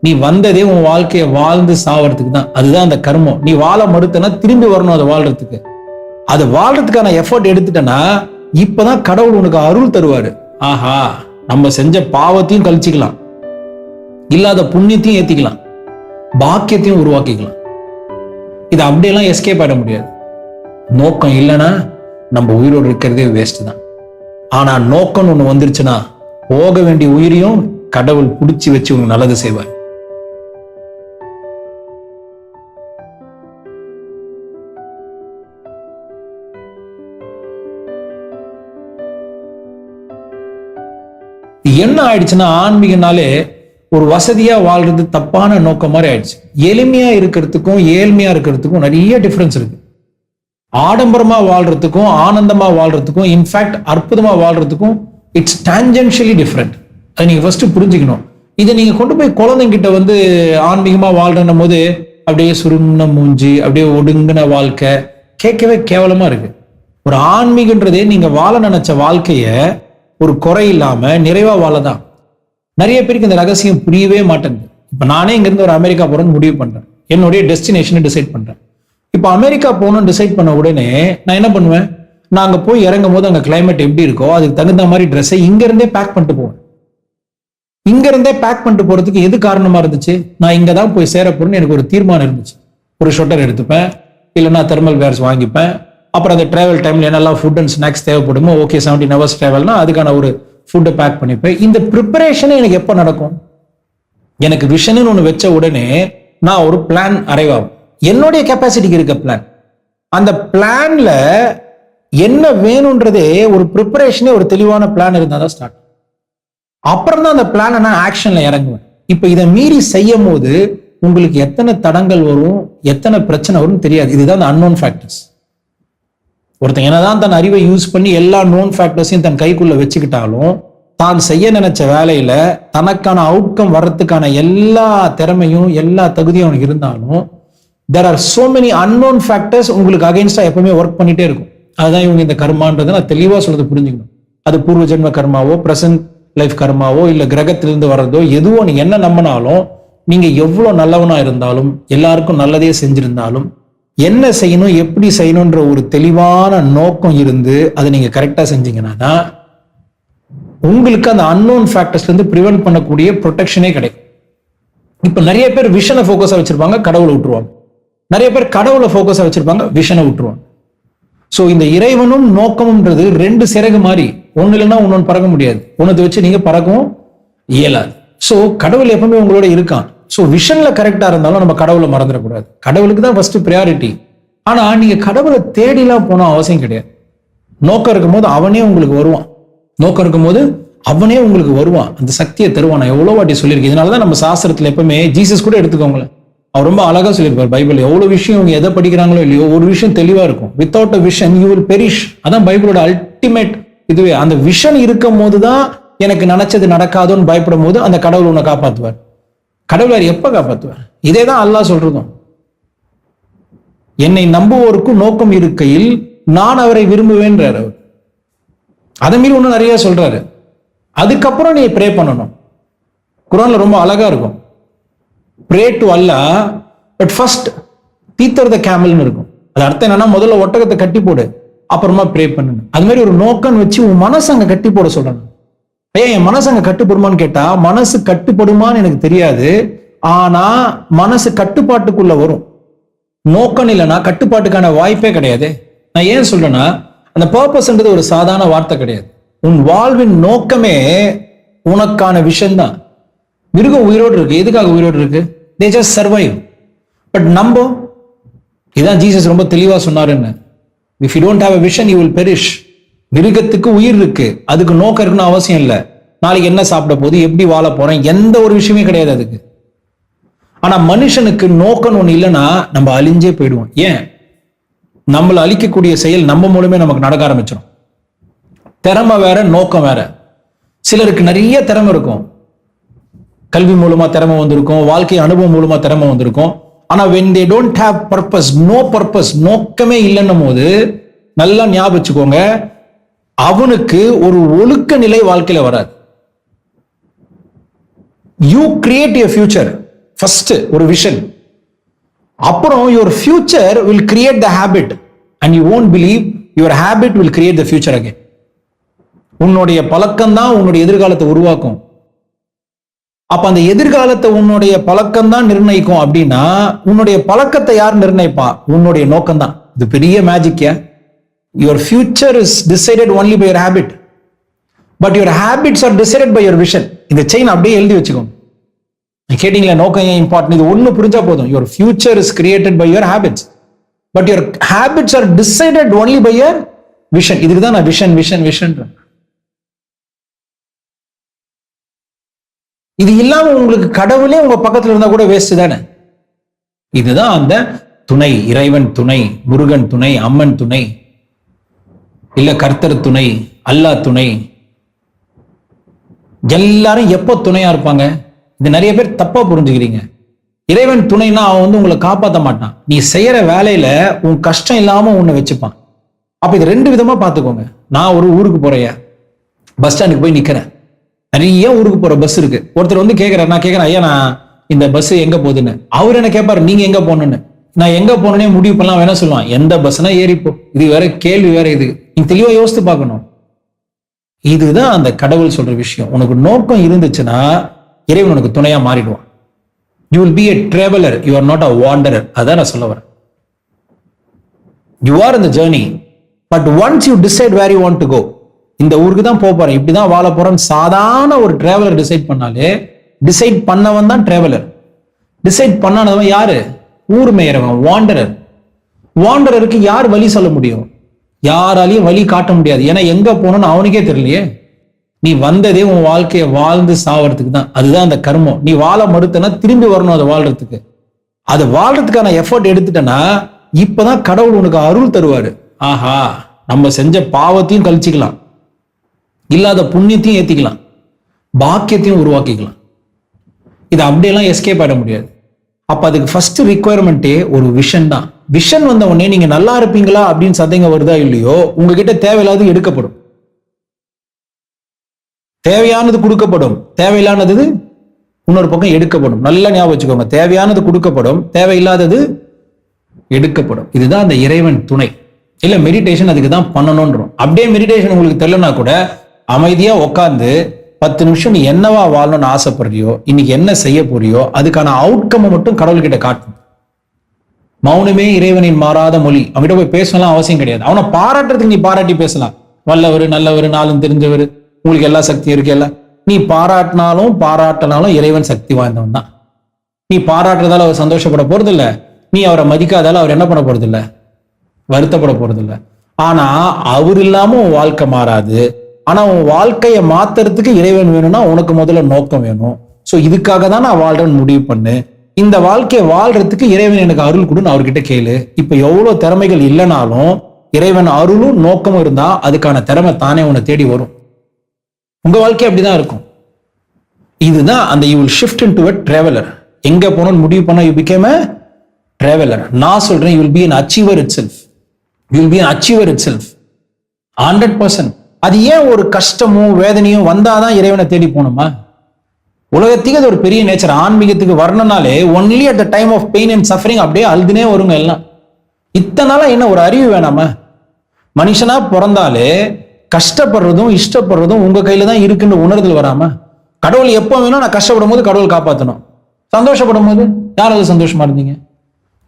நீ வந்ததே உன் வாழ்க்கையை வாழ்ந்து சாவறதுக்கு தான். அதுதான் அந்த கர்மம். நீ வாழ மறுத்தனா திரும்பி வரணும் அதை வாழ்றதுக்கு. அது வாழ்றதுக்கான எஃபர்ட் எடுத்துட்டனா இப்பதான் கடவுள் உனக்கு அருள் தருவாரு. ஆஹா, நம்ம செஞ்ச பாவத்தையும் கழிச்சுக்கலாம், இல்லாத புண்ணியத்தையும் ஏத்திக்கலாம், பாக்கியத்தையும் உருவாக்கிக்கலாம். இது அப்படியெல்லாம் எஸ்கேப் ஆயிட முடியாது. நோக்கம் இல்லைன்னா நம்ம உயிரோடு இருக்கிறதே வேஸ்ட் தான். ஆனா நோக்கம் ஒண்ணு வந்துருச்சுன்னா போக வேண்டிய உயிரையும் கடவுள் புடிச்சு வச்சு உங்களுக்கு நல்லது செய்வார். என்ன ஆயிடுச்சுன்னா ஆன்மீகனாலே ஒரு வசதியா வாழ்றது தப்பான நோக்கம் மாதிரி ஆயிடுச்சு. எளிமையா இருக்கிறதுக்கும் ஏழ்மையா இருக்கிறதுக்கும் நிறைய டிஃபரன்ஸ் இருக்கு. ஆடம்பரமா வாழ்றதுக்கும் ஆனந்தமா வாழ்றதுக்கும், இன்ஃபேக்ட் அற்புதமா வாழ்றதுக்கும் இட்ஸ் டான்ஜென்ஷியலி டிஃப்ரெண்ட். அதை நீங்க ஃபர்ஸ்ட் புரிஞ்சுக்கணும். இதை நீங்க கொண்டு போய் குழந்தைங்கிட்ட ஆன்மீகமா வாழ்றன்னும் போது அப்படியே சுருங்கின மூஞ்சி, அப்படியே ஒடுங்கின வாழ்க்கை, கேட்கவே கேவலமா இருக்கு. ஒரு ஆன்மீகன்றதே நீங்க வாழ நினைச்ச வாழ்க்கைய ஒரு குறை இல்லாம நிறைவா வாழதான். நிறைய பேருக்கு இந்த ரகசியம் புரியவே மாட்டேங்குது. இப்ப நானே இங்க இருந்து ஒரு அமெரிக்கா போறேன்னு முடிவு பண்றேன், என்னுடைய டெஸ்டினேஷனை டிசைட் பண்றேன். இப்ப அமெரிக்கா போகணும்னு டிசைட் பண்ண உடனே நான் என்ன பண்ணுவேன், நான் அங்க போய் இறங்கும் போது அங்க கிளைமேட் எப்படி இருக்கோ அதுக்கு தகுந்த மாதிரி ட்ரெஸ்ஸை இங்க இருந்தே பேக் பண்ணிட்டு போவேன். இங்க இருந்தே பேக் பண்ணிட்டு போறதுக்கு எது காரணமா இருந்துச்சு, நான் இங்கதான் போய் சேர போறேன்னு எனக்கு ஒரு தீர்மானம் இருந்துச்சு. ஒரு ஷொட்டர் எடுத்துப்பேன், இல்லைன்னா தெர்மல் வேர்ஸ் வாங்கிப்பேன். அப்புறம் அந்த டிராவல் டைம்ல என்னெல்லாம் ஃபுட் அண்ட் ஸ்நாக்ஸ் தேவைப்படுமோ, ஓகே 17 hours டிராவல்னா அதுக்கான ஒரு ஃபுட்டை பேக் பண்ணிப்பேன். இந்த ப்ரிப்பரேஷனே எனக்கு எப்போ நடக்கும், எனக்கு விஷன் ஒன்று வச்ச உடனே நான் ஒரு பிளான் அரைவ் ஆகும். என்னுடைய கெப்பாசிட்டிக்கு இருக்க பிளான், அந்த பிளான்ல என்ன வேணும்ன்றதே ஒரு ப்ரிப்பரேஷனே ஒரு தெளிவான பிளான் இருந்தால் தான் ஸ்டார்ட். அப்புறம் தான் அந்த பிளானை நான் ஆக்ஷன்ல இறங்குவேன். இப்ப இதை மீறி செய்யும் போது உங்களுக்கு எத்தனை தடங்கள் வரும், எத்தனை பிரச்சனை வரும் தெரியாது. இதுதான் அந்த அன்னோன் ஃபேக்டர்ஸ். ஒருத்தன் என்னதான் தன் அறிவை யூஸ் பண்ணி எல்லா நோன் ஃபேக்டர்ஸையும் தன் கைக்குள்ள வச்சுக்கிட்டாலும், தான் செய்ய நினைச்ச வேலையில தனக்கான அவுட்கம் வர்றதுக்கான எல்லா திறமையும் எல்லா தகுதியும் அவனுக்கு இருந்தாலும், there are so many unknown factors உங்களுக்கு அகைன்ஸ்டா எப்பவுமே ஒர்க் பண்ணிட்டே இருக்கும். அதுதான் இவங்க இந்த கர்மான்றதை நான் தெளிவா சொல்றது புரிஞ்சுக்கணும். அது பூர்வ ஜென்ம கர்மாவோ, பிரசன்ட் லைஃப் கர்மாவோ, இல்ல கிரகத்திலிருந்து வர்றதோ எதுவோ, நீங்க என்ன நம்பினாலும், நீங்க எவ்வளவு நல்லவனா இருந்தாலும், எல்லாருக்கும் நல்லதே செஞ்சிருந்தாலும், என்ன செய்யணும் எப்படி செய்யணும்ன்ற ஒரு தெளிவான நோக்கம் இருந்து அதை நீங்க கரெக்டா செஞ்சீங்கன்னா தான் உங்களுக்கு அந்த அன்னோன் ஃபேக்டர்ஸ்ல இருந்து பிரிவென்ட் பண்ணக்கூடிய ப்ரொடெக்ஷனே கிடைக்கும். இப்ப நிறைய பேர் விஷனை ஃபோக்கஸா வச்சிருப்பாங்க, கடவுளை விட்டுருவாங்க. நிறைய பேர் கடவுளை ஃபோக்கஸா வச்சிருப்பாங்க, விஷனை விட்டுருவாங்க. சோ இந்த இறைவனும் நோக்கமும்ன்றது ரெண்டு சிறகு மாதிரி, ஒண்ணு இல்லைன்னா இன்னொன்னு பறக்க முடியாது. ஒன்னத்தை வச்சு நீங்க பறக்கவும் இயலாது. சோ கடவுள் எப்பவுமே உங்களோட இருக்கான். சோ விஷன்ல கரெக்டா இருந்தாலும் நம்ம கடவுளை மறந்துடக்கூடாது. கடவுளுக்கு தான் ஃபர்ஸ்ட் ப்ரையாரிட்டி. ஆனா நீங்க கடவுளை தேடிலாம் போன அவசியம் கிடையாது. நோக்கம் இருக்கும் போது அவனே உங்களுக்கு வருவான். நோக்கம் இருக்கும் போது அவனே உங்களுக்கு வருவான், அந்த சக்தியை தருவான். நான் எவ்வளவு வாட்டி சொல்லியிருக்கேன். இதனாலதான் நம்ம சாஸ்திரத்துல எப்பவுமே ஜீசஸ் கூட எடுத்துக்கோங்களேன், அவர் ரொம்ப அழகா சொல்லியிருப்பார் பைபிள். எவ்வளவு விஷயம் இவங்க எதை படிக்கிறாங்களோ இல்லையோ, ஒரு விஷயம் தெளிவா இருக்கும். Without a vision you will perish. அதான் பைபிளோட அல்டிமேட் இதுவே. அந்த விஷன் இருக்கும் போதுதான் எனக்கு நினைச்சது நடக்காதோன்னு பயப்படும் போது அந்த கடவுள் உன்னை காப்பாத்துவார். கடவுளார் எப்ப காப்பாத்துவார்? இதேதான் அல்லாஹ் சொல்றதும். என்னை நம்புவோருக்கும் நோக்கம் இருக்கையில் நான் அவரை விரும்புவேன்றார் அவர். அதை மீறி ஒண்ணு நிறைய சொல்றாரு. அதுக்கப்புறம் நீ ப்ரே பண்ணணும். குர்ஆன்ல ரொம்ப அழகா இருக்கும், pray to Allah but first tether the கேமல்னு இருக்கும். அது அர்த்தம் என்னன்னா, முதல்ல ஒட்டகத்தை கட்டி போடு, அப்புறமா ப்ரே பண்ணணும். அது மாதிரி ஒரு நோக்கம் வச்சு உன் மனசு அங்க கட்டி போட சொல்லணும். ஏன் என் மனசு அங்க கட்டுப்படுமான்னு கேட்டா, மனசு கட்டுப்படுமான்னு எனக்கு தெரியாது. ஆனா மனசு கட்டுப்பாட்டுக்குள்ள வரும். நோக்கம் இல்லைன்னா கட்டுப்பாட்டுக்கான வாய்ப்பே கிடையாது. நான் ஏன் சொல்றேன்னா, அந்த பர்பஸ்ன்றது ஒரு சாதாரண வார்த்தை கிடையாது. உன் வாழ்வின் நோக்கமே உனக்கான விஷயம் தான். மிருகம் உயிரோடு இருக்கு, எதுக்காக உயிரோடு இருக்கு? they just survive. பட் நம்ம இதான் ஜீசஸ் ரொம்ப தெளிவா சொன்னாருன்னு, if you don't have a vision you will perish. மிருகத்துக்கு உயிர் இருக்கு, அதுக்கு நோக்கம் இருக்குன்னு அவசியம் இல்லை. நாளைக்கு என்ன சாப்பிட போது, எப்படி வாழ போறேன், எந்த ஒரு விஷயமே கிடையாது அதுக்கு. ஆனா மனுஷனுக்கு நோக்கம் ஒண்ணு இல்லைன்னா நம்ம அழிஞ்சே போயிடுவோம். ஏன்? நம்மளை அழிக்கக்கூடிய செயல் நம்ம மூலமே நமக்கு நடக்க ஆரம்பிச்சிடும். திறமை வேற, நோக்கம் வேற. சிலருக்கு நிறைய திறமை இருக்கும், கல்வி மூலமா திறமை வந்திருக்கும், வாழ்க்கை அனுபவம் மூலமா திறமை வந்திருக்கும். ஆனா when they don't have purpose, no purpose, நோக்கமே இல்லைன்னும் போது நல்லா ஞாபகம் வச்சுக்கோங்க, அவனுக்கு ஒரு ஒழுக்க நிலை வாழ்க்கையில வராது. You create your future. First ஒரு விஷன், அப்புறம் your future will create the habit and you won't believe your habit will create the future again. உன்னுடைய பழக்கம் தான் உன்னுடைய எதிர்காலத்தை உருவாக்கும். அப்ப அந்த எதிர்காலத்தை உன்னுடைய பழக்கம் தான் நிர்ணயிக்கும் அப்படின்னா உன்னுடைய பழக்கத்தை யார் நிர்ணயிப்பா? உன்னுடைய நோக்கம் தான். இது பெரிய magic. Your future is decided only by your habit, but your habits are decided by your vision. இந்த செயின் அப்படியே எழுதி வச்சுக்கோங்க. கேட்டீங்களா நோக்கம் ஏன் இம்பார்ட்டன்ட்? இது ஒண்ணு புரிஞ்சா போதும். Your future is created by your habits, but your habits are decided only by your vision. இதுக்கு தான் நான் விஷன் விஷன் விஷன். இது இல்லாம உங்களுக்கு கடவுளே உங்க பக்கத்துல இருந்தா கூட வேஸ்ட் தானே. இதுதான் அந்த துணை. இறைவன் துணை, முருகன் துணை, அம்மன் துணை, இல்ல கர்த்தர் துணை, அல்லாஹ் துணை. எல்லாரும் எப்போ துணையா இருப்பாங்க? இது நிறைய பேர் தப்பா புரிஞ்சுக்கிறீங்க. இறைவன் துணைனா அவன் உங்களை காப்பாற்ற மாட்டான். நீ செய்யற வேலையில உன் கஷ்டம் இல்லாம உன்னை வச்சுப்பான். அப்ப இது ரெண்டு விதமா பாத்துக்கோங்க. நான் ஒரு ஊருக்கு போறேன், பஸ் ஸ்டாண்டுக்கு போய் நிக்கிறேன். நிறைய ஊருக்கு போற பஸ் இருக்கு. ஒருத்தர் கேட்கிறார், நான் கேட்கிறேன், ஐயா நான் இந்த பஸ் எங்க போகுதுன்னு. அவர் என்ன கேட்பாரு, நீங்க எங்க போகணும்னு. நான் எங்க போனே முடிவு பண்ணலாம் வேணா சொல்லுவான். எந்த பஸ்னா ஏறிப்போ. இது வேற கேள்வி வேற. இது நீ தெளிவா யோசித்து பார்க்கணும். இதுதான் அந்த கடவுள் சொல்ற விஷயம். உனக்கு நோக்கம் இருந்துச்சுன்னா இறைவன் உனக்கு துணையா மாறிடுவான். You will be a traveler, you are not a wanderer. அதான் நான் சொல்ல வரேன். You are in the journey, but once you decide where you want to go, இந்த ஊருக்கு தான் போறேன், இப்படிதான் வாழ போறேன்னு சாதாரண ஒரு டிராவலர் டிசைட் பண்ணாலே, டிசைட் பண்ணவன் தான் டிராவலர். டிசைட் பண்ணானவன் யாரு? ஊர் மேயறவன், வாண்டரர். வாண்டரருக்கு யார் வழி சொல்ல முடியும்? யாராலையும் வழி காட்ட முடியாது. ஏன்னா எங்க போகணும்னு அவனுக்கே தெரியலையே. நீ வந்ததே உன் வாழ்க்கையை வாழ்ந்து சாவறதுக்கு தான். அதுதான் அந்த கர்மம். நீ வாழ மறுத்தனா திரும்பி வரணும் அதை வாழ்றதுக்கு. அது வாழ்றதுக்கான எஃபர்ட் எடுத்துட்டனா இப்பதான் கடவுள் உனக்கு அருள் தருவாரு. ஆஹா, நம்ம செஞ்ச பாவத்தையும் கழிச்சிக்கலாம், இல்லாத புண்ணியத்தையும் ஏத்திக்கலாம், பாக்கியத்தையும் உருவாக்கிக்கலாம். இது அப்படியெல்லாம் எஸ்கேப் ஆயிட முடியாது. அப்ப அதுக்கு ஃபர்ஸ்ட் ரிக்குவயர்மெண்டே ஒரு விஷன் தான். விஷன் வந்த உடனே நீங்க நல்லா இருப்பீங்களா அப்படின்னு சந்தேகம் வருதா இல்லையோ, உங்ககிட்ட தேவையில்லாதது எடுக்கப்படும், தேவையானது கொடுக்கப்படும், தேவையில்லாதது இன்னொரு பக்கம் எடுக்கப்படும். நல்லா ஞாபகம் வச்சுக்கோங்க. தேவையானது கொடுக்கப்படும், தேவையில்லாதது எடுக்கப்படும். இதுதான் அந்த இறைவன் துணை. இல்ல மெடிடேஷன் அதுக்கு தான் பண்ணணும்ன்றோம். அப்படியே மெடிடேஷன் உங்களுக்கு தெரியலனா கூட அமைதியா உட்காந்து 10 நிமிஷம் நீ என்னவா வாழணும்னு ஆசைப்படுறியோ, இன்னைக்கு என்ன செய்ய போறியோ அதுக்கான அவுட்கம் மட்டும் கடவுள்கிட்ட காட்டும். மௌனமே இறைவனின் மாறாத மொழி. அவன்கிட்ட போய் பேசலாம் அவசியம் கிடையாது. அவனை பாராட்டுறதுக்கு நீ பாராட்டி பேசலாம். வல்லவர், நல்லவர், நாளும் தெரிஞ்சவர், உங்களுக்கு எல்லா சக்தியும் இருக்கு. எல்லாம் நீ பாராட்டினாலும் பாராட்டினாலும் இறைவன் சக்தி வாய்ந்தவன் தான். நீ பாராட்டுறதால அவர் சந்தோஷப்பட போறது இல்ல, நீ அவரை மதிக்காதால அவர் என்ன பண்ண போறது இல்ல, வருத்தப்பட போறது இல்ல. ஆனா அவர் இல்லாம உன் வாழ்க்கை மாறாது. ஆனா உன் வாழ்க்கையை மாத்துறதுக்கு இறைவன் வேணும்னா உனக்கு முதல்ல நோக்கம் வேணும். சோ இதுக்காக தான் நான் வாழ்றேன்னு முடிவு பண்ணு. இந்த வாழ்க்கையை வாழ்றதுக்கு இறைவன் எனக்கு அருள் கொடுன்னு அவர்கிட்ட கேளு. இப்ப எவ்வளவு திறமைகள் இல்லைனாலும் இறைவன் அருளும் நோக்கமும் இருந்தா அதுக்கான திறமை தானே உன்னை தேடி வரும். உங்க வாழ்க்கை அப்படிதான் இருக்கும். இதுதான் அந்த you will shift into a traveler. எங்க போகணும்னு முடிவு பண்ணா யூ became a traveler. நான் சொல்றேன் you will be an achiever itself. You will be an achiever itself. 100%. அது ஏன் ஒரு கஷ்டமும் வேதனையும் வந்தாதான் இறைவனை தேடி போகணுமா? உலகத்துக்கு அது ஒரு பெரிய நேச்சர். ஆன்மீகத்துக்கு வரணும்னாலே only at the time of pain and suffering அப்படியே அழுதுனே வருங்க எல்லாம். இத்தனை நாளா என்ன ஒரு அறிவு வேணாமா? மனுஷனா பிறந்தாலே கஷ்டப்படுறதும் இஷ்டப்படுறதும் உங்க கையில தான் இருக்குன்னு உணர்தல் வராம, கடவுள் எப்போ வேணும் நான் கஷ்டப்படும் போது கடவுள் காப்பாற்றணும், சந்தோஷப்படும் போது யாராவது சந்தோஷமா இருந்தீங்க?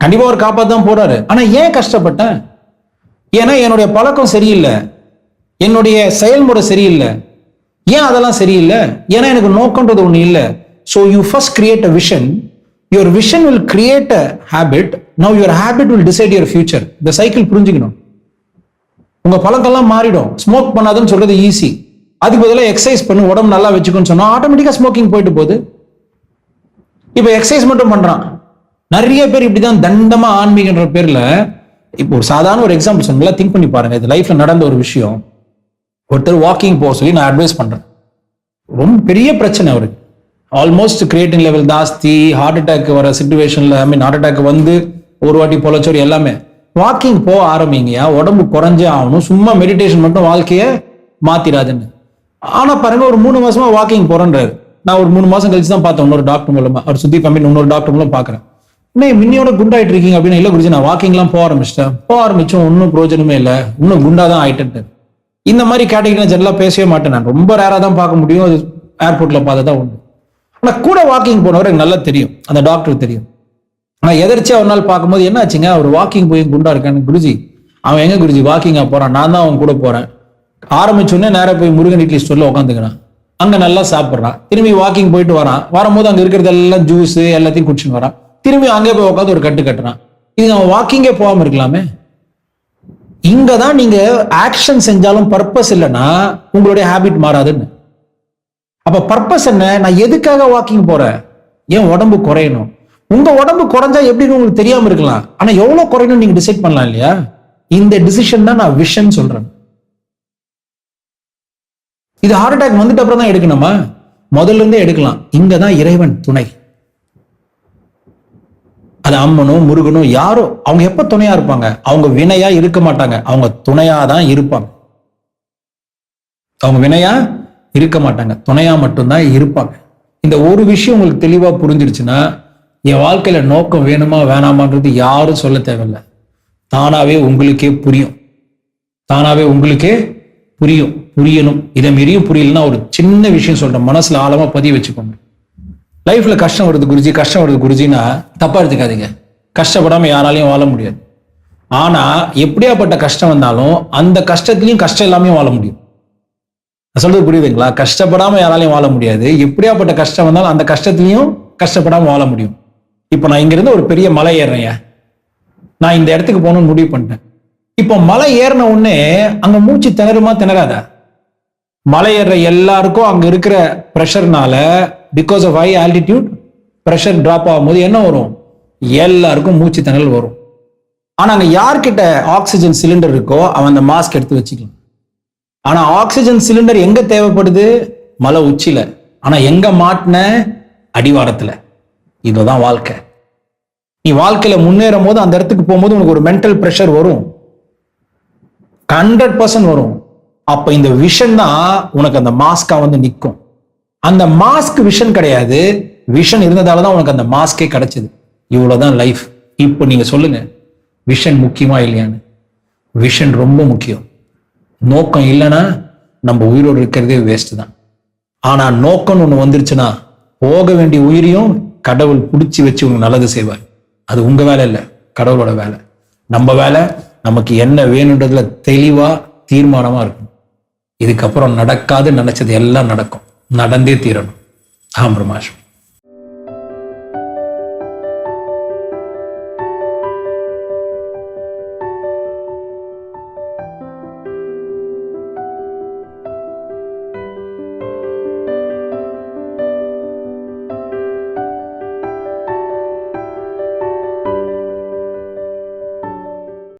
கண்டிப்பா அவர் காப்பாத்தான் போறாரு. ஆனா ஏன் கஷ்டப்பட்டேன்? ஏன்னா என்னுடைய பழக்கம் சரியில்லை, என்னுடைய செயல்முறை சரியில்லை. ஏன் அதெல்லாம் சரியில்லை? ஏன்னா எனக்கு நோக்கம்ன்றது ஒண்ணு இல்லை. So you first create a vision. Your vision will create a habit. Now your habit will decide your future. இந்த சைக்கிள் புரிஞ்சுக்கணும். உங்க பழக்கம்லாம் மாறிடும். ஸ்மோக் பண்ணாதுன்னு சொல்றது ஈஸி. அதுக்கு பதிலாக எக்ஸசைஸ் பண்ணி உடம்பு நல்லா வச்சுக்கோன்னு சொன்னா ஆட்டோமேட்டிக்கா ஸ்மோக்கிங் போயிட்டு போகுது. இப்ப எக்ஸசைஸ் மட்டும் பண்றான். நிறைய பேர் இப்படிதான் தண்டமா ஆன்மீகன்ற பேர்ல. இப்போ ஒரு சாதாரண ஒரு எக்ஸாம்பிள் சொன்னா திங்க் பண்ணி பாருங்க. இது லைஃப்ல நடந்த ஒரு விஷயம். ஒருத்தர் வாக்கிங் போக சொல்லி நான் அட்வைஸ் பண்றேன். ரொம்ப பெரிய பிரச்சனை அவருக்கு. ஆல்மோஸ்ட் கிரியேட்டின் லெவல் ஜாஸ்தி, ஹார்ட் அட்டாக் வர சிச்சுவேஷன்ல, ஹார்ட் அட்டாக் வந்து ஒரு வாட்டி பொலச்சோரி எல்லாமே. வாக்கிங் போக ஆரம்பிங்கயா, உடம்பு குறைஞ்சே ஆகணும். சும்மா மெடிடேஷன் மட்டும் வாழ்க்கைய மாத்திராதுன்னு. ஆனா பாருங்க, ஒரு 3 மாசமா வாக்கிங் போறேன்றாரு. நான் ஒரு 3 மாசம் கழிச்சு தான் பார்த்தேன் இன்னொரு டாக்டர் மூலமா, அவர் சுத்தி ஃபேமிலி இன்னொரு டாக்டர் மூலம் பாக்குறேன். இன்னும் மின்னியோட குண்டாயிட்டு இருக்கீங்க அப்படின்னு. இல்ல குருஜி நான் வாக்கிங்லாம் போக ஆரம்பிச்சோம் ஒன்னும் பிரயோஜனமே இல்லை, இன்னும் குண்டாதான் ஆயிட்டு. இந்த மாதிரி கேட்டகரி ஜெனரலா பேசவே மாட்டேன், நான் ரொம்ப ரேரா தான் பார்க்க முடியும், அது ஏர்போர்ட்ல பார்த்ததான் உண்டு. ஆனா கூட வாக்கிங் போனவர் எனக்கு நல்லா தெரியும், அந்த டாக்டருக்கு தெரியும். ஆனா எதிர்ச்சியா ஒரு நாள் பார்க்கும்போது என்ன ஆச்சுங்க, அவர் வாக்கிங் போய் குண்டா இருக்கான்னு. குருஜி அவன் எங்க குருஜி வாக்கிங்கா போறான், நான் தான் அவன் கூட போறேன். ஆரம்பிச்சோடனே நேரம் போய் முருகன் இட்லி ஸ்டோர்ல உட்காந்துக்கிறான், அங்க நல்லா சாப்பிட்றான். திரும்பி வாக்கிங் போயிட்டு வரான், வரும்போது அங்க இருக்கிறதெல்லாம் ஜூஸ் எல்லாத்தையும் குடிச்சுன்னு வரான். திரும்பி அங்கே போய் உட்காந்து ஒரு கட்டு கட்டுறான். இது அவன் வாக்கிங்கே போகாம இருக்கலாமே. இங்கதான் நீங்க ஆக்ஷன் செஞ்சாலும் பர்பஸ் இல்லைன்னா உங்களுடைய ஹேபிட் மாறாதுன்னு. அப்ப பர்பஸ் என்ன, நான் எதுக்காக வாக்கிங் போறேன், ஏன் உடம்பு குறையணும். உங்க உடம்பு குறைஞ்சா எப்படின்னு உங்களுக்கு தெரியாம இருக்கலாம், ஆனா எவ்வளவு குறையணும் நீங்க டிசைட் பண்ணலாம் இல்லையா. இந்த டிசிஷன் தான் நான் விஷன் சொல்றேன். இது ஹார்ட் அட்டாக் வந்துட்டு அப்புறம் தான் எடுக்கணுமா, முதல்ல இருந்தே எடுக்கலாம். இங்கதான் இறைவன் துணை. அது அம்மனோ முருகனோ யாரோ, அவங்க எப்ப துணையா இருப்பாங்க, அவங்க வினையா இருக்க மாட்டாங்க, அவங்க துணையா தான் இருப்பாங்க. அவங்க வினையா இருக்க மாட்டாங்க, துணையா மட்டும்தான் இருப்பாங்க. இந்த ஒரு விஷயம் உங்களுக்கு தெளிவா புரிஞ்சிருச்சுன்னா என் வாழ்க்கையில நோக்கம் வேணுமா வேணாமான்றது யாரும் சொல்ல தேவையில்லை, தானாவே உங்களுக்கே புரியும். தானாவே உங்களுக்கே புரியணும். இதை மீறியும் புரியலன்னா ஒரு சின்ன விஷயம் சொல்றேன், மனசுல ஆழமா பதிய வச்சுக்கோங்க. லைஃப்ல கஷ்டம் வருது குருஜின்னா தப்பா எடுத்துக்காதீங்க. கஷ்டப்படாம யாராலையும் வாழ முடியாது. ஆனா எப்படியாப்பட்ட கஷ்டம் வந்தாலும் அந்த கஷ்டத்திலையும் கஷ்டம் இல்லாம வாழ முடியும். நான் சொல்றது புரியுதுங்களா? கஷ்டப்படாம யாராலையும் வாழ முடியாது, எப்படியாப்பட்ட கஷ்டம் வந்தாலும் அந்த கஷ்டத்திலையும் கஷ்டப்படாம வாழ முடியும். இப்ப நான் இங்க இருந்து ஒரு பெரிய மலை ஏறுறேன், நான் இந்த இடத்துக்கு போகணும்னு முடிவு பண்ணிட்டேன். இப்போ மலை ஏறின உடனே அங்க மூச்சு திணறுமா திணறாத? மலை ஏறுற எல்லாருக்கும் அங்க இருக்கிற ப்ரெஷர்னால, because of high altitude pressure drop ஆகும்போது என்ன வரும், எல்லாருக்கும் மூச்சு திணறல் வரும். ஆனா அங்க யார்கிட்ட ஆக்சிஜன் சிலிண்டர் இருக்கோ அவன் அந்த மாஸ்க் எடுத்து வச்சுக்கலாம். ஆனா ஆக்சிஜன் சிலிண்டர் எங்க தேவைப்படுது, மலை உச்சியில. ஆனா எங்க மாட்டின, அடிவாரத்துல. இதுதான் வாழ்க்கை. நீ வாழ்க்கையில முன்னேறும் போது அந்த இடத்துக்கு போகும்போது உனக்கு ஒரு மென்டல் ப்ரெஷர் வரும், 100% வரும். அப்ப இந்த விஷன் தான் உனக்கு அந்த மாஸ்கா வந்து நிற்கும். அந்த மாஸ்க் விஷன் கிடையாது, விஷன் இருந்ததாலதான் உனக்கு அந்த மாஸ்கே கிடைச்சது. இவ்வளவுதான் லைஃப். இப்போ நீங்க சொல்லுங்க, விஷன் முக்கியமா இல்லையான்னு? விஷன் ரொம்ப முக்கியம். நோக்கம் இல்லைன்னா நம்ம உயிரோடு இருக்கிறதே வேஸ்ட் தான். ஆனா நோக்கம்னு ஒண்ணு வந்துருச்சுன்னா போக வேண்டிய உயிரையும் கடவுள் பிடிச்சி வச்சு உங்களுக்கு நல்லது செய்வார். அது உங்க வேலை இல்லை, கடவுளோட வேலை. நம்ம வேலை நமக்கு என்ன வேணுன்றதுல தெளிவா தீர்மானமா இருக்கும். இதுக்கப்புறம் நடக்காது நினைச்சது எல்லாம் நடக்கும், நடந்தே தீரணும். ஆம் பிரமாஷ்.